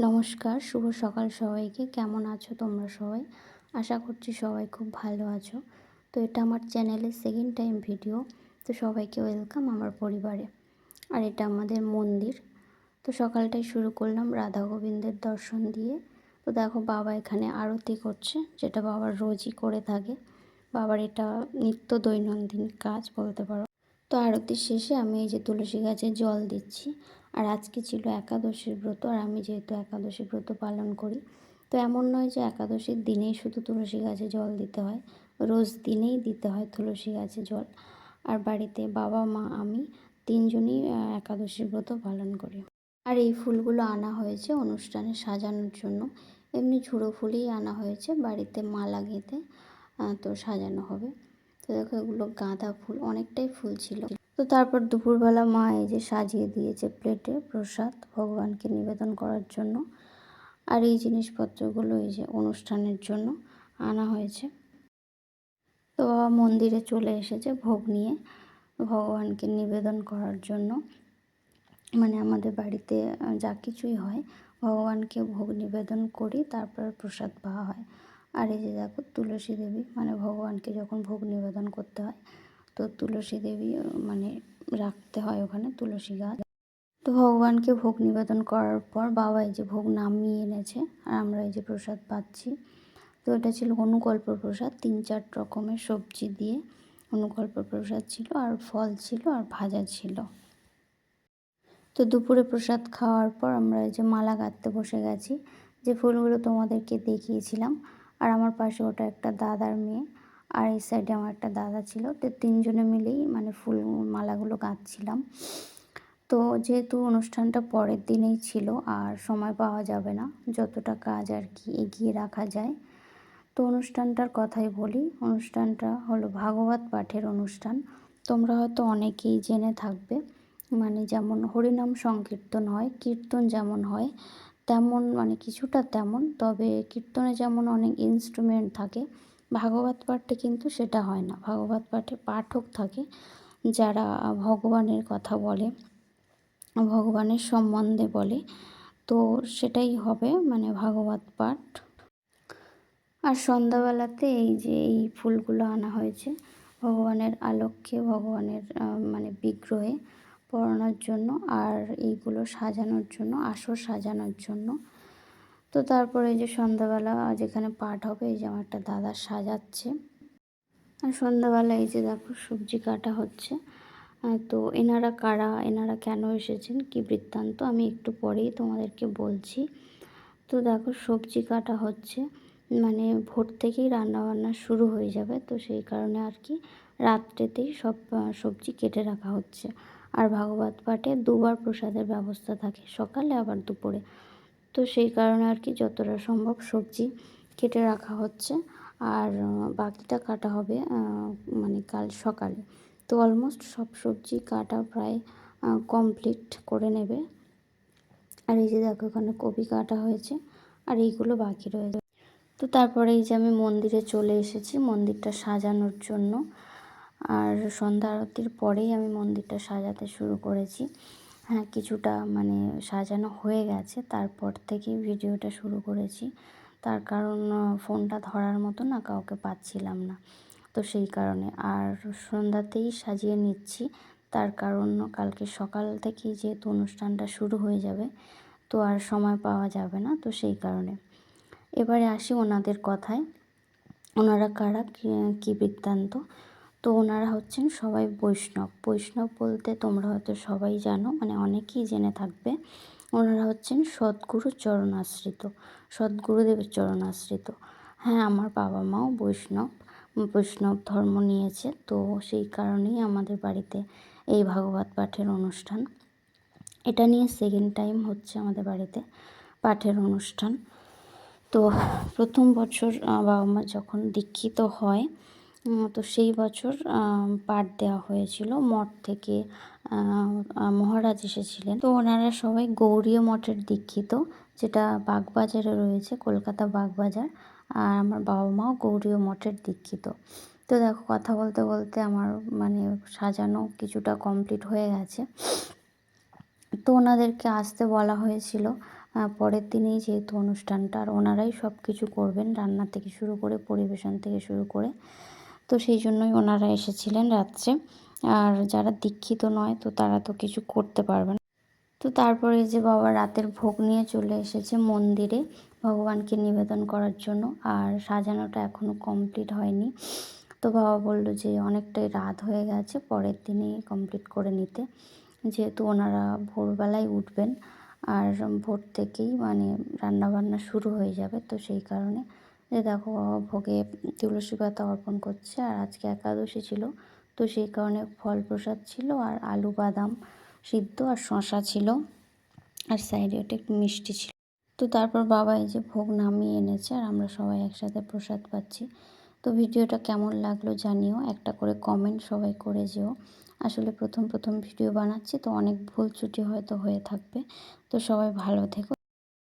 নমস্কার, শুভ সকাল সবাইকে। কেমন আছো তোমরা সবাই? আশা করছি সবাই খুব ভালো আছো। তো এটা আমার চ্যানেলের সেকেন্ড টাইম ভিডিও। তো সবাইকে ওয়েলকাম আমার পরিবারে। আর এটা আমাদের মন্দির। তো সকালটাই শুরু করলাম রাধা গোবিন্দের দর্শন দিয়ে। তো দেখো বাবা এখানে আরতি করছে, যেটা বাবার রোজই করে থাকে। বাবার এটা নিত্য দৈনন্দিন কাজ বলতে পারো। তো আরতির শেষে আমি এই যে তুলসী গাছে জল দিচ্ছি। আর আজকে ছিল একাদশীর ব্রত, আর আমি যেহেতু একাদশী ব্রত পালন করি, তো এমন নয় যে একাদশীর দিনেই শুধু তুলসী গাছে জল দিতে হয়, রোজ দিনেই দিতে হয় তুলসী গাছে জল। আর বাড়িতে বাবা মা আমি তিনজনই একাদশীর ব্রত পালন করি। আর এই ফুলগুলো আনা হয়েছে অনুষ্ঠানে সাজানোর জন্য। এমনি ঝুড়ো ফুলই আনা হয়েছে, বাড়িতে মালা গেঁথে তো সাজানো হবে। তো দেখো এগুলো গাঁদা ফুল, অনেকটাই ফুল ছিল। তো তারপর দুপুরবেলা মা এই যে সাজিয়ে দিয়েছে প্লেটে প্রসাদ ভগবানকে নিবেদন করার জন্য। আর এই জিনিসপত্রগুলো এই যে অনুষ্ঠানের জন্য আনা হয়েছে। তো বাবা মন্দিরে চলে এসেছে ভোগ নিয়ে ভগবানকে নিবেদন করার জন্য। মানে আমাদের বাড়িতে যা কিছুই হয় ভগবানকে ভোগ নিবেদন করি, তারপর প্রসাদ পাওয়া হয়। আর এই যে দেখো তুলসী দেবী, মানে ভগবানকে যখন ভোগ নিবেদন করতে হয় তো তুলসী দেবী মানে রাখতে হয় ওখানে তুলসী গাছ। তো ভগবানকে ভোগ নিবেদন করার পর বাবা এই যে ভোগ নামিয়ে এনেছে, আর আমরা এই যে প্রসাদ পাচ্ছি। তো এটা ছিল অনুকল্প প্রসাদ, 3-4 রকমের সবজি দিয়ে অনুকল্প প্রসাদ ছিল, আর ফল ছিল, আর ভাজা ছিল। তো দুপুরে প্রসাদ খাওয়ার পর আমরা এই যে মালা গাঁথতে বসে গেছি। যে ফুলগুলো তোমাদেরকে দেখিয়েছিলাম, আর আমার পাশে ওটা একটা দাদার মেয়ে, আর এই সাইডে আমার একটা দাদা ছিল। তো তিনজনে মিলেই মানে ফুল মালাগুলো গাঁথছিলাম। তো যেহেতু অনুষ্ঠানটা পরের দিনেই ছিল আর সময় পাওয়া যাবে না, যতটা কাজ আর কি এগিয়ে রাখা যায়। তো অনুষ্ঠানটার কথাই বলি। অনুষ্ঠানটা হলো ভাগবত পাঠের অনুষ্ঠান। তোমরা হয়তো অনেকেই জেনে থাকবে, মানে যেমন হরিনাম সংকীর্তন হয়, কীর্তন যেমন হয় তেমন, মানে কিছুটা তেমন, তবে কীর্তনে যেমন অনেক ইনস্ট্রুমেন্ট থাকে, ভাগবত পাঠে কিন্তু সেটা হয় না। ভাগবত পাঠে পাঠক থাকে যারা ভগবানের কথা বলে, ভগবানের সম্বন্ধে বলে। তো সেটাই হবে মানে ভাগবত পাঠ। আর সন্ধ্যাবেলাতে এই যে এই ফুলগুলো আনা হয়েছে ভগবানের আলক্ষ্যে, ভগবানের মানে বিগ্রহে পরানোর জন্য, আর এইগুলো সাজানোর জন্য, আসর সাজানোর জন্য। তো তারপরে এই যে সন্ধ্যাবেলা যেখানে পাঠ হবে, এই যে আমার একটা দাদা সাজাচ্ছে। আর সন্ধ্যাবেলা এই যে দেখো সবজি কাটা হচ্ছে। তো এনারা কারা, এনারা কেন এসেছেন, কী বৃত্তান্ত আমি একটু পরেই তোমাদেরকে বলছি। তো দেখো সবজি কাটা হচ্ছে, মানে ভোর থেকেই রান্নাবান্না শুরু হয়ে যাবে, তো সেই কারণে আর কি রাত্রেতেই সব সবজি কেটে রাখা হচ্ছে। আর ভাগবত পাঠে দুবার প্রসাদের ব্যবস্থা থাকে, সকালে আবার দুপুরে। তো সেই কারণে আর কি যতটা সম্ভব সবজি কেটে রাখা হচ্ছে। আর বাকিটা কাটা হবে মানে কাল সকালে। তো অলমোস্ট সব সবজি কাটা প্রায় কমপ্লিট করে নেবে। আর এই যে দেখো এখানে কপি কাটা হয়েছে, আর এইগুলো বাকি রয়েছে। তো তারপরে এই যে আমি মন্দিরে চলে এসেছি মন্দিরটা সাজানোর জন্য। আর সন্ধ্যা আরতির পরেই আমি মন্দিরটা সাজাতে শুরু করেছি। হ্যাঁ, কিছুটা মানে সাজানো হয়ে গেছে, তারপর থেকেই ভিডিওটা শুরু করেছি। তার কারণ ফোনটা ধরার মতো না কাউকে পাচ্ছিলাম না, তো সেই কারণে। আর সন্ধ্যাতেই সাজিয়ে নিচ্ছি, তার কারণ কালকে সকাল থেকেই যেহেতু অনুষ্ঠানটা শুরু হয়ে যাবে, তো আর সময় পাওয়া যাবে না, তো সেই কারণে। এবারে আসি ওনাদের কথায়, ওনারা কারা, কী বৃত্তান্ত। তো ওনারা হচ্ছেন সবাই বৈষ্ণব। বৈষ্ণব বলতে তোমরা হয়তো সবাই জানো, মানে অনেকেই জেনে থাকবে। ওনারা হচ্ছেন সদ্গুরুর চরণাশ্রিত, সদ্গুরুদেবের চরণাশ্রিত। হ্যাঁ, আমার বাবা মাও বৈষ্ণব, বৈষ্ণব ধর্ম নিয়েছে, তো সেই কারণেই আমাদের বাড়িতে এই ভাগবত পাঠের অনুষ্ঠান। এটা নিয়ে সেকেন্ড টাইম হচ্ছে আমাদের বাড়িতে পাঠের অনুষ্ঠান। তো প্রথম বছর বাবা মা যখন দীক্ষিত হয়, তো সেই বছর পাঠ দেওয়া হয়েছিল মঠ থেকে, মহারাজ এসেছিলেন। তো ওনারা সবাই গৌড়ীয় মঠের দীক্ষিত, যেটা বাগবাজারে রয়েছে, কলকাতা বাগবাজার। আর আমার বাবা মাও গৌড়ীয় মঠের দীক্ষিত। তো দেখো কথা বলতে বলতে আমার মানে সাজানো কিছুটা কমপ্লিট হয়ে গেছে। তো ওনাদেরকে আসতে বলা হয়েছিল, পরের দিনেই যেহেতু অনুষ্ঠানটা, আর ওনারাই সব কিছু করবেন, রান্না থেকে শুরু করে পরিবেশন থেকে শুরু করে। তো সেই জন্যই ওনারা এসেছিলেন রাত্রে। আর যারা দীক্ষিত নয় তো তারা তো কিছু করতে পারবে না। তো তারপরে যে বাবা রাতের ভোগ নিয়ে চলে এসেছে মন্দিরে ভগবানকে নিবেদন করার জন্য। আর সাজানোটা এখনও কমপ্লিট হয়নি। তো বাবা বলল যে অনেকটাই রাত হয়ে গেছে, পরের দিনেই কমপ্লিট করে নিতে, যেহেতু ওনারা ভোরবেলায় উঠবেন আর ভোর থেকেই মানে রান্নাবান্না শুরু হয়ে যাবে। তো সেই কারণে যে দেখো বাবা ভোগে তুলসী পাতা অর্পণ করছে। আর আজকে একাদশী ছিল, তো সেই কারণে ফল প্রসাদ ছিল আর আলু বাদাম সিদ্ধ আর শশা ছিল, আর সাইডে ওটা একটু মিষ্টি ছিল। তো তারপর বাবা এই যে ভোগ নামিয়ে এনেছে আর আমরা সবাই একসাথে প্রসাদ পাচ্ছি। তো ভিডিওটা কেমন লাগলো জানিও, একটা করে কমেন্ট সবাই করে যেও। আসলে প্রথম ভিডিও বানাচ্ছি, তো অনেক ভুল ত্রুটি হয়তো হয়ে থাকবে। তো সবাই ভালো থেকো।